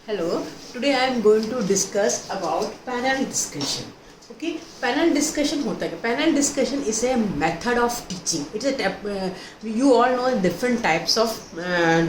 Hello, today I am going to discuss about panel discussion. Okay, panel discussion होता है. Panel discussion is a method of teaching. It's a you all know different types of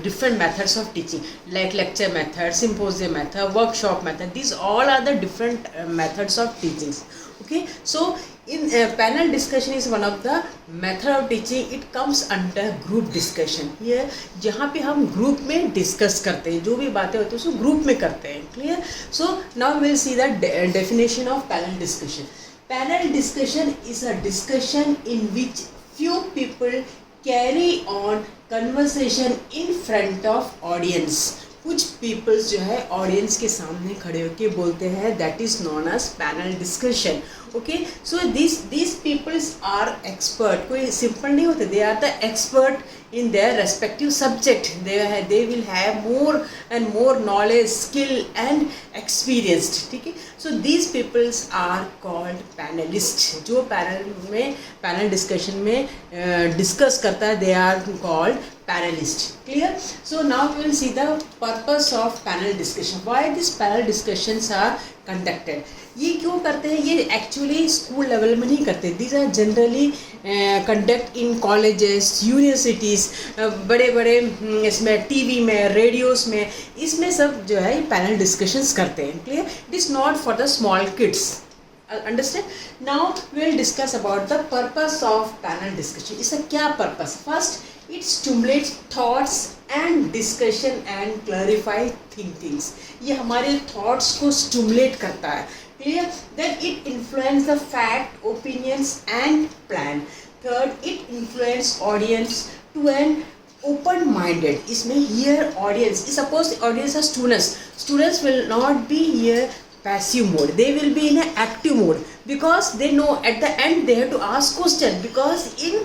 different methods of teaching, like lecture method, symposium method, workshop method. These all are the different methods of teachings. Okay, so in panel discussion is one of the method of teaching. It comes under group discussion. Here जहाँ पे हम group में discuss करते हैं, जो भी बातें होती हैं उसको ग्रुप में करते हैं. Clear? So now will see the definition of panel discussion. Panel discussion is a discussion in which few people carry on conversation in front of audience. कुछ पीपल्स जो है ऑडियंस के सामने खड़े होकर बोलते हैं, that is known as panel discussion. Okay, so this peoples are expert. कोई सिंपल नहीं होते, they are the expert in their respective subject. They will have more and more knowledge, skill and experienced. ठीक है, so these peoples are called panelists. जो panel discussion में discuss करता है, they are called panelist. Clear? So now we will see the purpose of panel discussion. Why these panel discussions are conducted? ये क्यों करते हैं? ये एक्चुअली स्कूल लेवल में नहीं करते. These are generally conduct in colleges, universities, बड़े बड़े इसमें टीवी में, रेडियोस में, इसमें सब जो है पैनल डिस्कशंस करते हैं. Clear? It is not for the small kids. Understand? Now we will discuss about the purpose of panel discussion. इसका क्या purpose? First, it stimulates thoughts and discussion and clarify thinkings. ये हमारे thoughts को stimulate करता है. Clear? Then it influence the fact, opinions and plan. Third, it influence audience to an open-minded. इसमें here audience. Suppose the audience are students. Students will not be here passive mode. They will be in an active mode because they know at the end they have to ask questions. Because in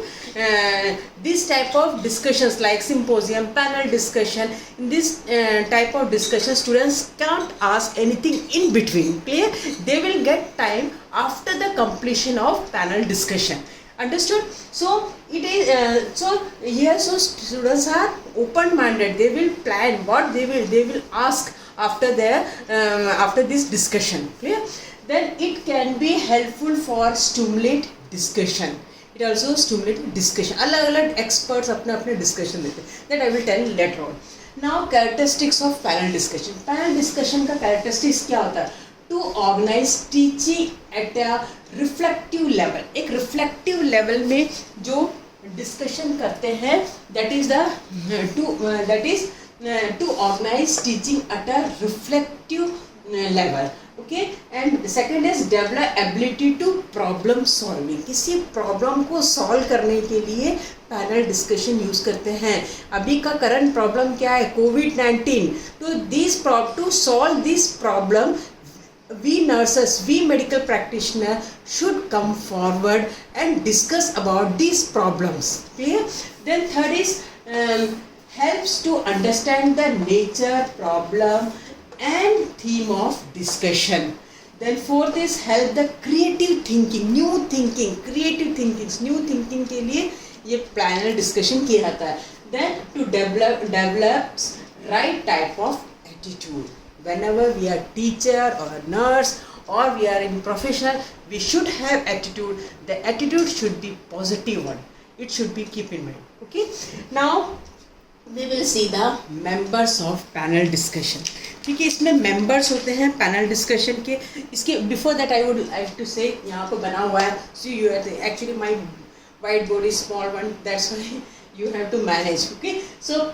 this type of discussions like symposium, panel discussion, in this type of discussion, students can't ask anything in between. Clear? They will get time after the completion of panel discussion. Understood? So it is so here. So students are open-minded. They will plan what they will ask after this discussion. Clear? Then it can be helpful for stimulate discussion. It also stimulate discussion. अलग-अलग experts अपने discussion देते हैं. That I will tell later on. Now characteristics of panel discussion. Panel discussion का characteristics क्या होता है? To organize teaching at a reflective level. एक reflective level में जो discussion करते हैं, that is to organize teaching at a reflective level. Okay, and second is develop ability to problem solving. किसी problem को solve करने के लिए पैनल डिस्कशन यूज करते हैं. अभी का करंट प्रॉब्लम क्या है? कोविड-19. to solve this problem, we nurses, we medical practitioner should come forward and discuss about these problems. Clear? Then third is helps to understand the nature, problem and theme of discussion. Then fourth is help the creative thinking, new thinking, creative thinkings, new thinking के लिए ये panel discussion किया जाता है. Then to develops right type of attitude. Whenever we are teacher or a nurse or we are in professional, we should have attitude. The attitude should be positive one. It should be keep in mind. Okay. Now we will see the members of panel discussion. ठीक है, इसमें members होते हैं panel discussion के. इसके before that I would like to say, यहाँ पर बना हुआ है. So you have to, actually my whiteboard is small one. That's why you have to manage. Okay, so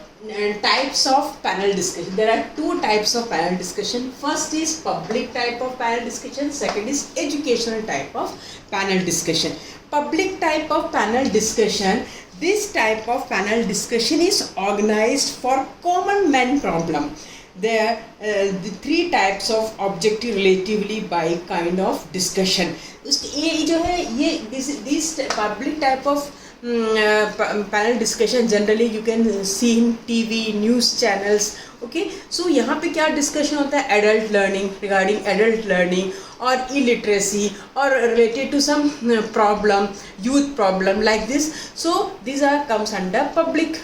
types of panel discussion. There are two types of panel discussion. First is public type of panel discussion. Second is educational type of panel discussion. Public type of panel discussion. This type of panel discussion is organized for common man problem. There are the three types of objective relatively by kind of discussion. ये जो है ये this public type of panel discussion generally you can see in TV, news channels. Okay, so यहाँ पे क्या discussion होता है? Adult learning, regarding adult learning or illiteracy or related to some problem, youth problem like this. So these are comes under public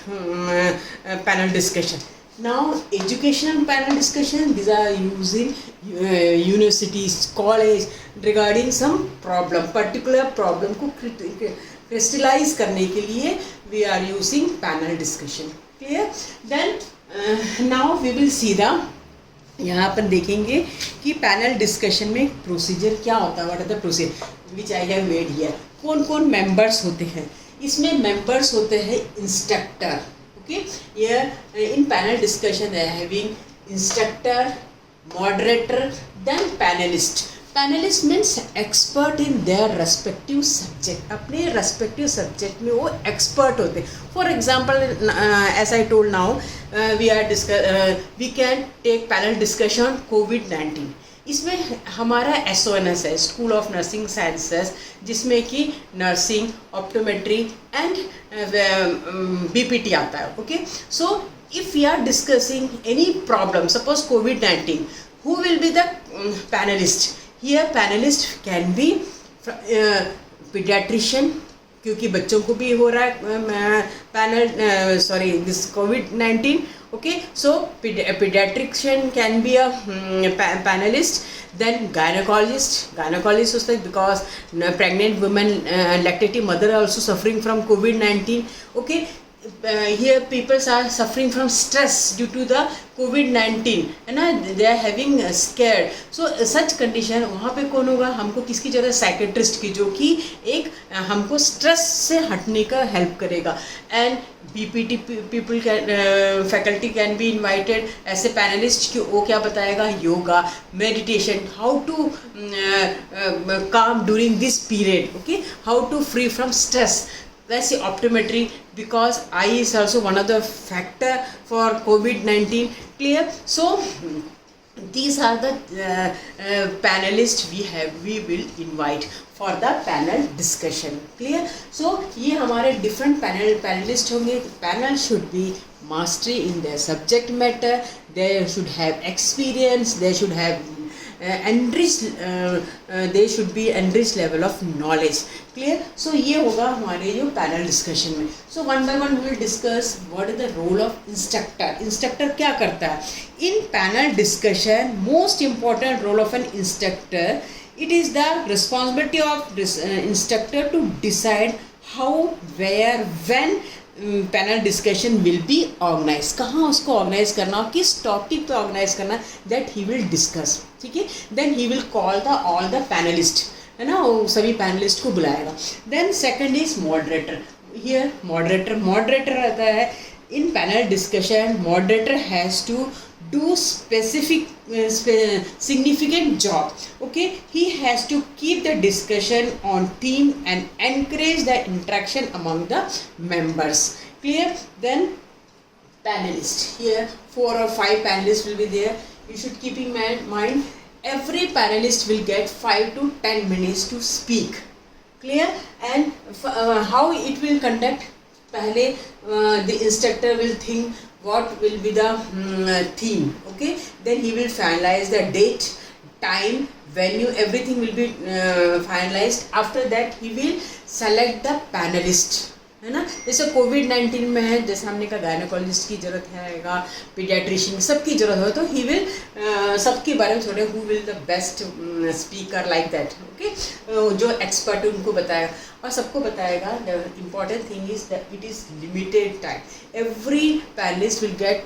panel discussion. Now, educational panel discussion, these are using universities, college regarding some problem, particular problem को crystallize करने के लिए we are using panel discussion. Clear? Then now we will see the, यहाँ अपन देखेंगे कि panel discussion में procedure क्या होता है. What are the procedure which I have made here. कौन कौन मेंबर्स होते हैं इसमें? मेंबर्स होते हैं instructor. Okay, here in panel discussion they are having instructor, moderator, then panelist. Panelist means expert in their respective subject. अपने respective subject में वो expert होते हैं. For example, as I told now, we can take panel discussion COVID-19. इसमें हमारा SONS है, school of nursing sciences, जिसमें कि नर्सिंग, ऑप्टोमेट्री एंड BPT आता है. Okay, so if we are discussing any problem, suppose COVID-19, who will be the panelist here? Panelist can be paediatrician, क्योंकि बच्चों को भी हो रहा है panel, sorry, this COVID-19. Okay, so pediatrician can be a panelist. Then gynecologist होता है, because pregnant women, lactating mother are also suffering from COVID-19. Okay, here people are suffering from stress due to the COVID-19, है ना, they are having scared. So such condition, वहाँ पे कौन होगा? हमको किसकी जरूरत? साइकेट्रिस्ट की, जो कि एक हमको स्ट्रेस से हटने का हेल्प करेगा. And BPT people can, faculty can be invited as a panelist कि वो क्या बताएगा? Yoga, meditation, how to calm during this period. Okay, how to free from stress. Let's say optometry, because eye is also one of the factor for COVID-19. Clear? So these are the panelists we will invite for the panel discussion. Clear? So ये हमारे different panelist होंगे. Panel should be mastery in their subject matter. They should have experience. They should have they should be enriched level of knowledge. Clear? So ये होगा हमारे जो panel discussion में. So one by one we will discuss what is the role of instructor. Instructor क्या करता है? In panel discussion, most important role of an instructor, it is the responsibility of this instructor to decide how, where, when panel discussion will be organise. कहाँ उसको organise करना और किस topic पे organise करना, दैट ही विल डिस्कस. ठीक है, then he will call the all the panelist, है ना, वो सभी पैनलिस्ट को बुलाएगा. Then second is moderator. Here moderator रहता है in panel discussion. Moderator has to do significant job. Okay, he has to keep the discussion on theme and encourage the interaction among the members. Clear? Then panelist, here 4 or 5 panelists will be there. You should keep in mind every panelist will get 5 to 10 minutes to speak. Clear? And how it will conduct? पहले the instructor will think what will be the theme. Okay, then he will finalize the date, time, venue, everything will be finalized. After that he will select the panelist, है ना. जैसे COVID-19 में है, जैसे हमने कहा gynaecologist की जरूरत है, पीडियाट्रिशियन, सबकी जरूरत हो, तो ही विल सबके बारे में थोड़े who will the best speaker like that. Okay, जो एक्सपर्ट उनको बताएगा और सबको बताएगा. The important thing is that it is limited time. Every panelist will get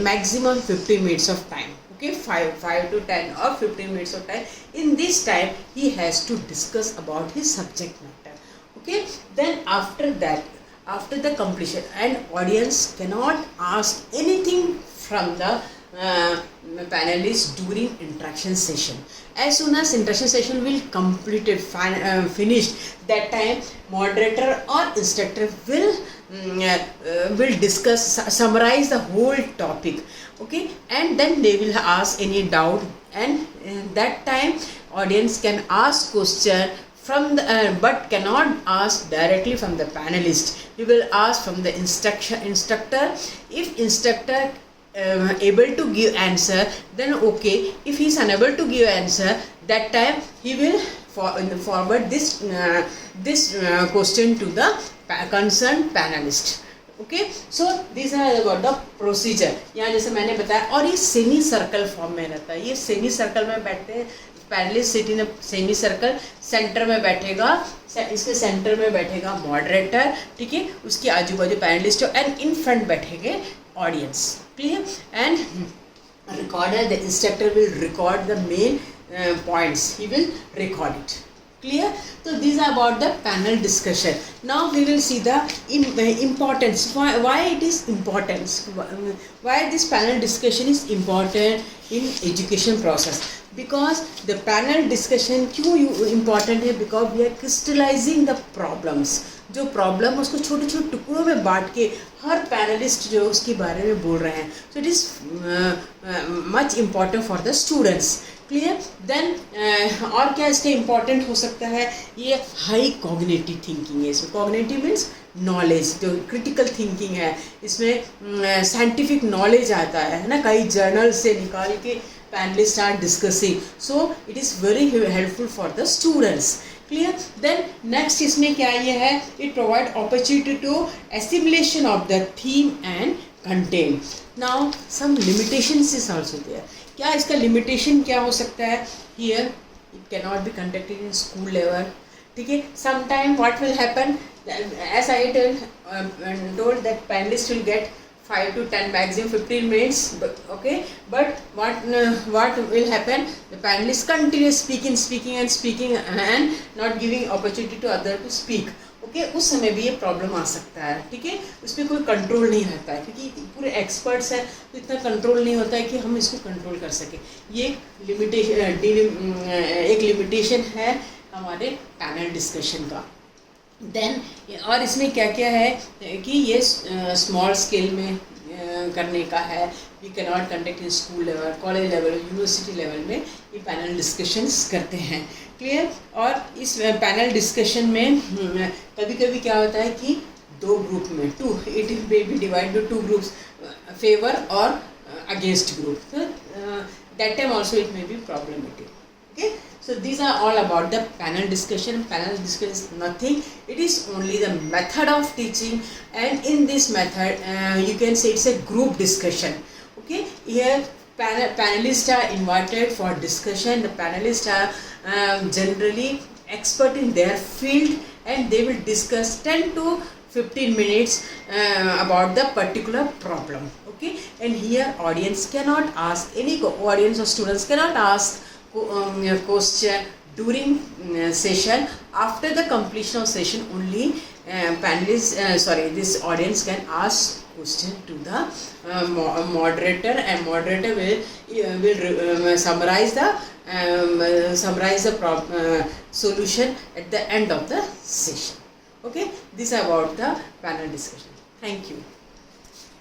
maximum 50 minutes of time. Okay, 5 to 10 or 15 minutes of time. In this time he has to discuss about his subject matter. Okay, then after that, after the completion, and audience cannot ask anything from the panelists during interaction session. As soon as interaction session will completed, finished, that time moderator or instructor will discuss, summarize the whole topic. Okay, and then they will ask any doubt, and that time audience can ask question from the but cannot ask directly from the panelist. We will ask from the instructor. If instructor able to give answer, then okay. If he is unable to give answer, that time he will forward this question to the concerned panelist. Okay, so this are about the procedure. यहाँ जैसे मैंने बताया, और ये semi circle form में रहता है, ये सेमी सर्कल में बैठते हैं panelist, sit in semi circle. Centre में बैठेगा, इसके सेंटर में बैठेगा मॉडरेटर, ठीक है, उसके आजू बाजू पैनलिस्ट, एंड इन फ्रंट बैठेंगे audience, clear. And recorder, the instructor will record the main points, he will record it, clear. So these are about the panel discussion. Now we will see the importance, why it is important, why this panel discussion is important in education process. Because the panel discussion क्यों important है, because we are crystallizing the problems. जो problem उसको छोटे छोटे टुकड़ों में बांट के हर पैनलिस्ट जो उसके बारे में बोल रहे हैं, so it is much important for the students, clear. Then और क्या इसका इम्पॉर्टेंट हो सकता है, ये हाई कॉग्निटिव थिंकिंग है इसमें। कॉग्निटिव मीन्स नॉलेज, जो क्रिटिकल थिंकिंग है इसमें, साइंटिफिक नॉलेज आता है ना, कई जर्नल से निकाल के panelist are discussing, so it is very helpful for the students, clear. Then next इसमें क्या ये है, it provide opportunity to assimilation of the theme and content. Now some limitations is also there. क्या इसका limitation क्या हो सकता है, here it cannot be conducted in school level, ठीक है। Sometime what will happen, as I told that panelist will get 5 to 10 maximum 15 minutes, but okay, but what will happen, the panelists continue speaking and not giving opportunity to other to speak, okay, उस समय भी ये problem आ सकता है, ठीक है। उस पर कोई कंट्रोल नहीं रहता है, क्योंकि पूरे एक्सपर्ट्स हैं, तो इतना कंट्रोल नहीं होता है कि हम इसको कंट्रोल कर सकें। ये एक लिमिटेशन है हमारे पैनल डिस्कशन का। देन और इसमें क्या क्या है कि ये स्मॉल स्केल में करने का है, we cannot conduct in school level, college level, university level में ये पैनल डिस्कशंस करते हैं, क्लियर। और इस पैनल डिस्कशन में कभी कभी क्या होता है कि दो ग्रुप में, it may be divide two groups, favour और अगेंस्ट ग्रुप, तो that time also it may be problematic, okay. So these are all about the panel discussion. Panel discussion is nothing, it is only the method of teaching, and in this method you can say it's a group discussion, okay. Here panelists are invited for discussion. The panelists are generally expert in their field, and they will discuss 10 to 15 minutes about the particular problem, okay. And here audience cannot ask, any audience or students cannot ask question during session. After the completion of session only this audience can ask question to the moderator, and moderator will summarize the solution at the end of the session, okay. This is about the panel discussion. Thank you.